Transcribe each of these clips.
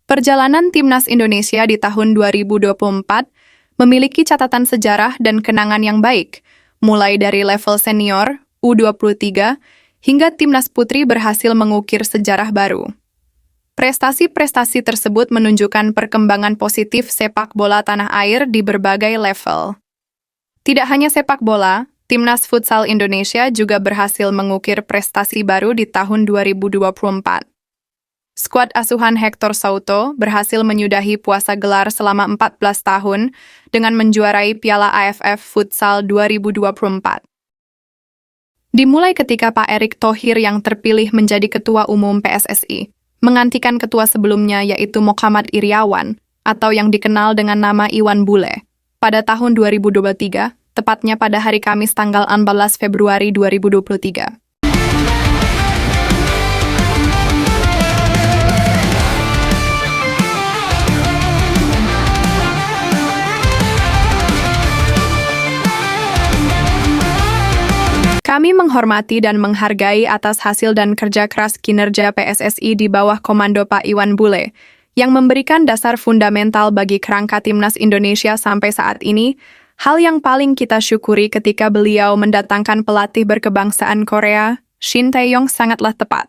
Perjalanan Timnas Indonesia di tahun 2024 memiliki catatan sejarah dan kenangan yang baik, mulai dari level senior, U23, hingga Timnas Putri berhasil mengukir sejarah baru. Prestasi-prestasi tersebut menunjukkan perkembangan positif sepak bola tanah air di berbagai level. Tidak hanya sepak bola, Timnas Futsal Indonesia juga berhasil mengukir prestasi baru di tahun 2024. Skuad asuhan Hector Souto berhasil menyudahi puasa gelar selama 14 tahun dengan menjuarai Piala AFF Futsal 2024. Dimulai ketika Pak Erick Thohir yang terpilih menjadi Ketua Umum PSSI, menggantikan ketua sebelumnya yaitu Muhammad Iriawan, atau yang dikenal dengan nama Iwan Bule, pada tahun 2023, tepatnya pada hari Kamis tanggal 14 Februari 2023. Kami menghormati dan menghargai atas hasil dan kerja keras kinerja PSSI di bawah komando Pak Iwan Bule, yang memberikan dasar fundamental bagi kerangka Timnas Indonesia sampai saat ini. Hal yang paling kita syukuri ketika beliau mendatangkan pelatih berkebangsaan Korea, Shin Tae-yong, sangatlah tepat.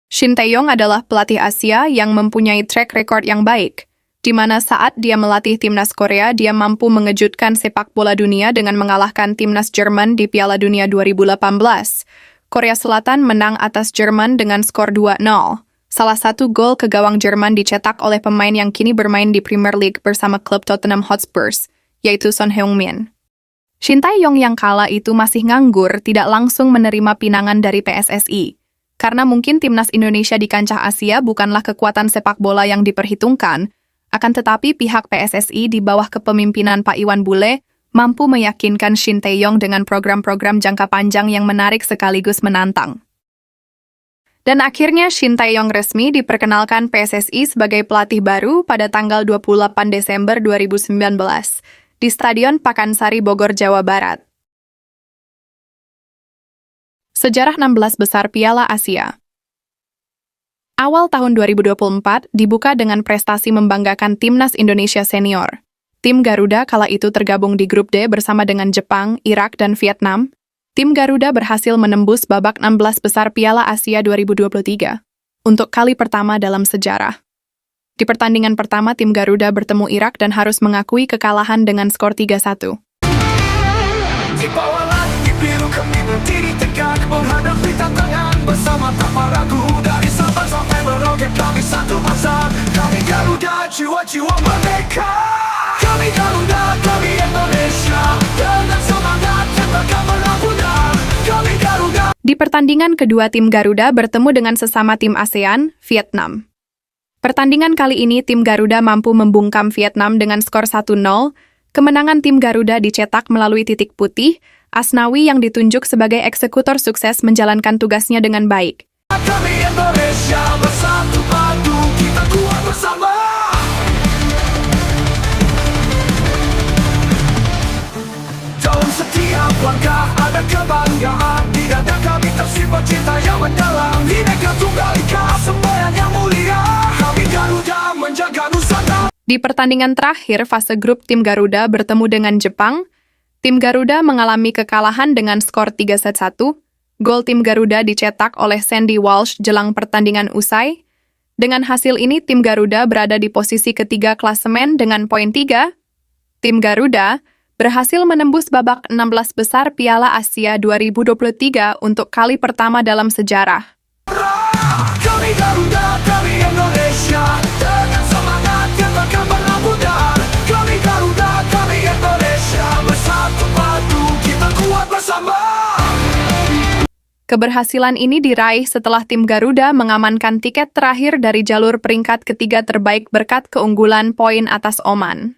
Shin Tae-yong adalah pelatih Asia yang mempunyai track record yang baik, di mana saat dia melatih Timnas Korea, dia mampu mengejutkan sepak bola dunia dengan mengalahkan Timnas Jerman di Piala Dunia 2018. Korea Selatan menang atas Jerman dengan skor 2-0. Salah satu gol ke gawang Jerman dicetak oleh pemain yang kini bermain di Premier League bersama klub Tottenham Hotspur, yaitu Son Heung-min. Shin Tae-yong yang kala itu masih nganggur tidak langsung menerima pinangan dari PSSI. Karena mungkin Timnas Indonesia di kancah Asia bukanlah kekuatan sepak bola yang diperhitungkan, akan tetapi pihak PSSI di bawah kepemimpinan Pak Iwan Bule mampu meyakinkan Shin Tae-yong dengan program-program jangka panjang yang menarik sekaligus menantang. Dan akhirnya Shin Tae-yong resmi diperkenalkan PSSI sebagai pelatih baru pada tanggal 28 Desember 2019 di Stadion Pakansari Bogor, Jawa Barat. Sejarah 16 besar Piala Asia. Awal tahun 2024 dibuka dengan prestasi membanggakan Timnas Indonesia Senior. Tim Garuda kala itu tergabung di grup D bersama dengan Jepang, Irak, dan Vietnam. Tim Garuda berhasil menembus babak 16 besar Piala Asia 2023 untuk kali pertama dalam sejarah. Di pertandingan pertama, tim Garuda bertemu Irak dan harus mengakui kekalahan dengan skor 3-1. Di bawah langit biru kami berdiri tegak menghadapi tantangan bersama tanpa ragu. Dari Sabang sampai Merauke kami satu asa. Kami Garuda, jiwa-jiwa merdeka. Kami Garuda, kami Indonesia. Dengan semangat yang bakal menang pudar. Kami Garuda. Di pertandingan kedua, tim Garuda bertemu dengan sesama tim ASEAN, Vietnam. Pertandingan kali ini tim Garuda mampu membungkam Vietnam dengan skor 1-0. Kemenangan tim Garuda dicetak melalui titik putih, Asnawi yang ditunjuk sebagai eksekutor sukses menjalankan tugasnya dengan baik. Kami Indonesia bersatu padu, kita kuat bersama. Dalam setiap langkah ada kebanggaan, di dada kami tersimpan cinta yang mendalam. Bhinneka Tunggal Ika, sembahyang yang mulia. Kami Garuda menjaga Nusantara. Di pertandingan terakhir fase grup, tim Garuda bertemu dengan Jepang. Tim Garuda mengalami kekalahan dengan skor 3-1. Gol tim Garuda dicetak oleh Sandy Walsh jelang pertandingan usai. Dengan hasil ini, tim Garuda berada di posisi ketiga klasemen dengan poin 3. Tim Garuda berhasil menembus babak 16 besar Piala Asia 2023 untuk kali pertama dalam sejarah. Kami Garuda, kami Indonesia. Dengan semangat yang bakal menang pudar. Kami Garuda, kami Indonesia. Bersatu padu, kita kuat bersama. Keberhasilan ini diraih setelah tim Garuda mengamankan tiket terakhir dari jalur peringkat ketiga terbaik berkat keunggulan poin atas Oman.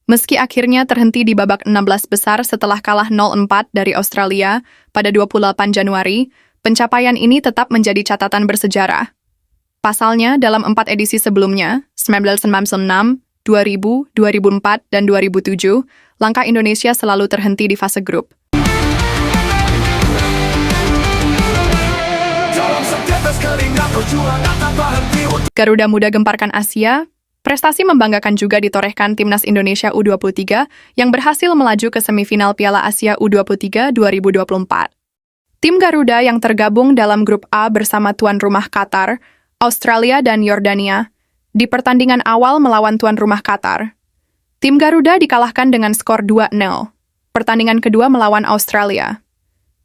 Meski akhirnya terhenti di babak 16 besar setelah kalah 0-4 dari Australia pada 28 Januari, pencapaian ini tetap menjadi catatan bersejarah. Pasalnya, dalam 4 edisi sebelumnya, 1996, 2000, 2004, dan 2007, langkah Indonesia selalu terhenti di fase grup. Dalam setiap keringat perjuangan tanpa henti. Garuda Muda gemparkan Asia, prestasi membanggakan juga ditorehkan Timnas Indonesia U23 yang berhasil melaju ke semifinal Piala Asia U23 2024. Tim Garuda yang tergabung dalam grup A bersama tuan rumah Qatar, Australia dan Yordania, di pertandingan awal melawan tuan rumah Qatar, tim Garuda dikalahkan dengan skor 2-0. Pertandingan kedua melawan Australia,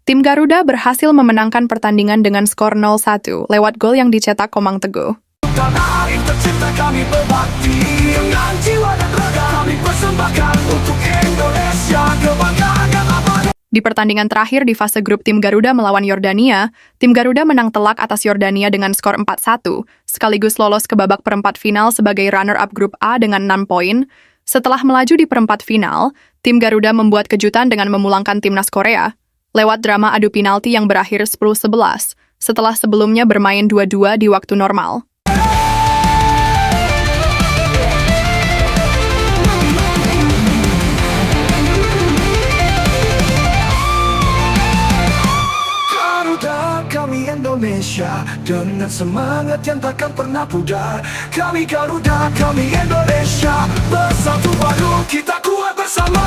tim Garuda berhasil memenangkan pertandingan dengan skor 0-1 lewat gol yang dicetak Komang Teguh. Tanah air tercinta kami berbakti, dengan jiwa dan raga kami persembahkan untuk Indonesia, kebanggaan yang abadi. Di pertandingan terakhir di fase grup tim Garuda melawan Yordania, tim Garuda menang telak atas Yordania dengan skor 4-1, sekaligus lolos ke babak perempat final sebagai runner-up grup A dengan 6 poin. Setelah melaju di perempat final, tim Garuda membuat kejutan dengan memulangkan timnas Korea lewat drama adu penalti yang berakhir 10-11, setelah sebelumnya bermain 2-2 di waktu normal. Indonesia dengan semangat yang takkan pernah pudar. Kami Garuda, kami Indonesia, bersatu padu kita kuat bersama.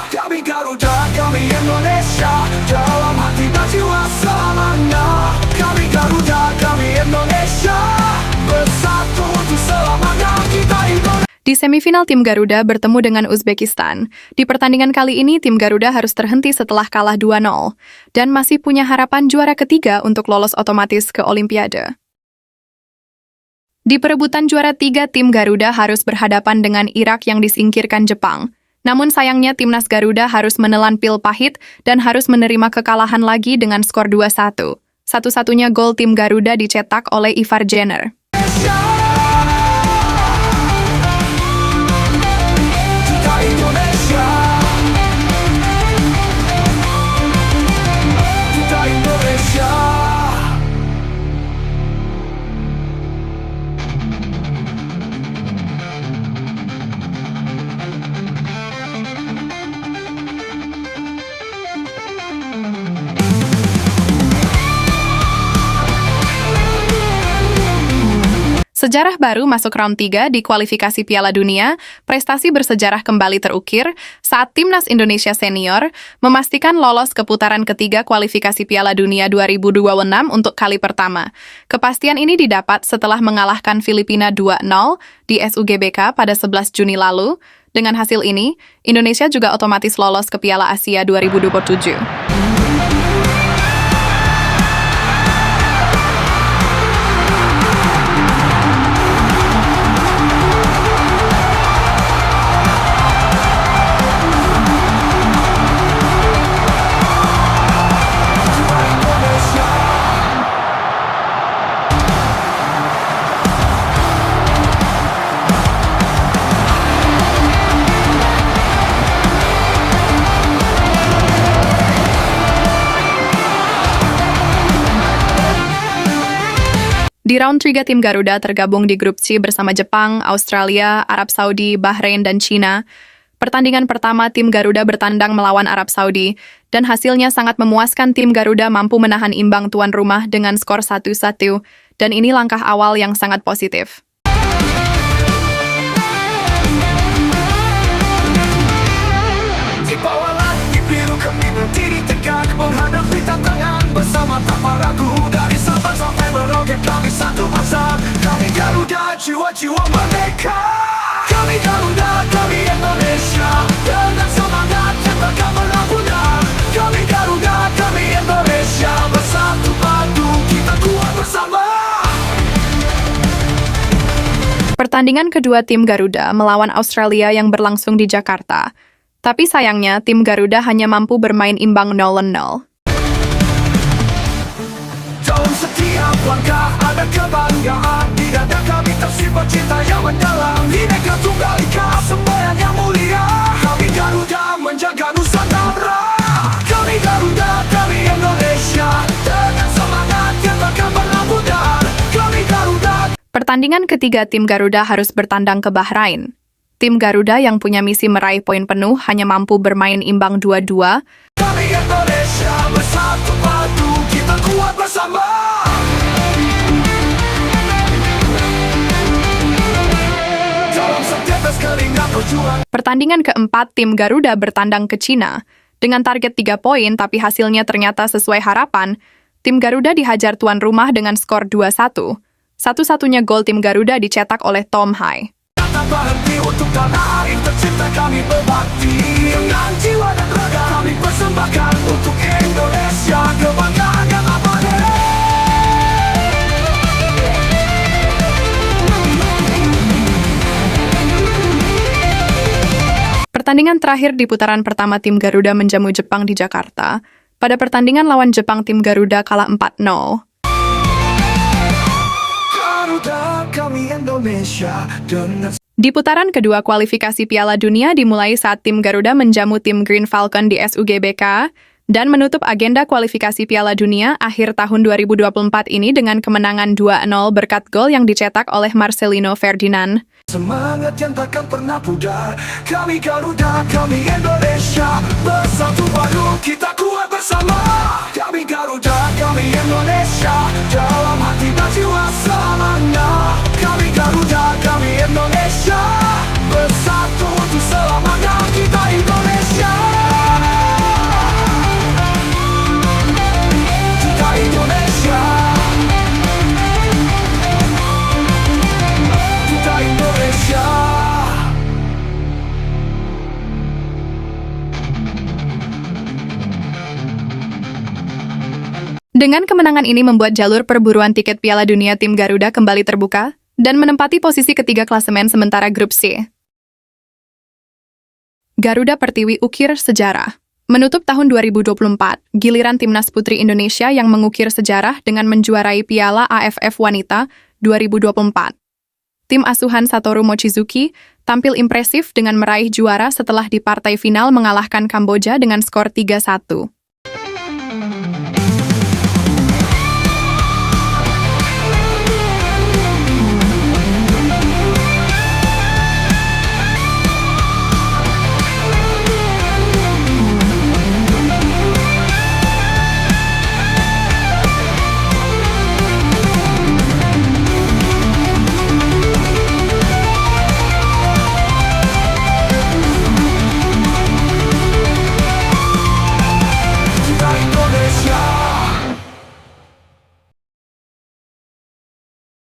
Kami Garuda, kami Indonesia, dalam hati dan jiwa selamanya. Kami Garuda, kami Indonesia, bersatu untuk selamanya kita Indonesia. Di semifinal tim Garuda bertemu dengan Uzbekistan. Di pertandingan kali ini tim Garuda harus terhenti setelah kalah 2-0 dan masih punya harapan juara ketiga untuk lolos otomatis ke Olimpiade. Di perebutan juara 3 tim Garuda harus berhadapan dengan Irak yang disingkirkan Jepang. Namun sayangnya timnas Garuda harus menelan pil pahit dan harus menerima kekalahan lagi dengan skor 2-1. Satu-satunya gol tim Garuda dicetak oleh Ivar Jenner. Sejarah baru masuk round 3 di kualifikasi Piala Dunia, prestasi bersejarah kembali terukir saat Timnas Indonesia Senior memastikan lolos ke putaran ketiga kualifikasi Piala Dunia 2026 untuk kali pertama. Kepastian ini didapat setelah mengalahkan Filipina 2-0 di SUGBK pada 11 Juni lalu. Dengan hasil ini, Indonesia juga otomatis lolos ke Piala Asia 2027. Di round 3 tim Garuda tergabung di grup C bersama Jepang, Australia, Arab Saudi, Bahrain, dan China. Pertandingan pertama tim Garuda bertandang melawan Arab Saudi, dan hasilnya sangat memuaskan. Tim Garuda mampu menahan imbang tuan rumah dengan skor 1-1, dan ini langkah awal yang sangat positif. Di bawah langit biru kami berdiri tegak menghadapi tantangan bersama tanpa ragu. Dari Sabang sampai Merauke kami satu bangsa. Kami Garuda, jiwa-jiwa merdeka. Kami Garuda, kami Indonesia, dengan semangat yang takkan pernah pudar. Kami Garuda, kami Indonesia, bersatu padu kita kuat bersama. Pertandingan kedua tim Garuda melawan Australia yang berlangsung di Jakarta. Tapi sayangnya, tim Garuda hanya mampu bermain imbang 0-0. Dalam setiap langkah ada kebanggaan, di dada kami tersimpan cinta yang mendalam. Bineka Tunggal Ika, sembahyang yang mulia. Kami Garuda menjaga Nusantara. Kami Garuda, kami Indonesia, dengan semangat yang takkan pernah pudar. Kami Garuda. Pertandingan ketiga tim Garuda harus bertandang ke Bahrain. Tim Garuda yang punya misi meraih poin penuh hanya mampu bermain imbang 2-2. Kami Indonesia, bersatu padu kita kuat bersama. perjuangan. Pertandingan keempat, tim Garuda bertandang ke Cina. Dengan target 3 poin tapi hasilnya ternyata sesuai harapan, tim Garuda dihajar tuan rumah dengan skor 2-1. Satu-satunya gol tim Garuda dicetak oleh Tom Hai. Tak berhenti untuk tanah air tercinta, kami berbakti dengan jiwa dan raga. Kami persembahkan untuk Indonesia, kebanggaan yang abadi. Pertandingan terakhir di putaran pertama tim Garuda menjamu Jepang di Jakarta. Pada pertandingan lawan Jepang, tim Garuda kalah 4-0. Garuda, kami Indonesia dengan Di putaran kedua, kualifikasi Piala Dunia dimulai saat tim Garuda menjamu tim Green Falcon di SUGBK dan menutup agenda kualifikasi Piala Dunia akhir tahun 2024 ini dengan kemenangan 2-0 berkat gol yang dicetak oleh Marcelino Ferdinand. semangat yang takkan pernah pudar. Kami Garuda, kami Indonesia, bersatu baru kita kuat bersama. Kami Garuda, kami Indonesia, dalam hati dan jiwa selamanya. Kami Garuda, kami Indonesia, bersatu untuk selamanya. Kita Indonesia, kita Indonesia, kita Indonesia. Dengan kemenangan ini membuat jalur perburuan tiket Piala Dunia tim Garuda kembali terbuka dan menempati posisi ketiga klasemen sementara grup C. Garuda Pertiwi ukir sejarah. Menutup tahun 2024, giliran Timnas Putri Indonesia yang mengukir sejarah dengan menjuarai Piala AFF Wanita 2024. Tim asuhan Satoru Mochizuki tampil impresif dengan meraih juara setelah di partai final mengalahkan Kamboja dengan skor 3-1.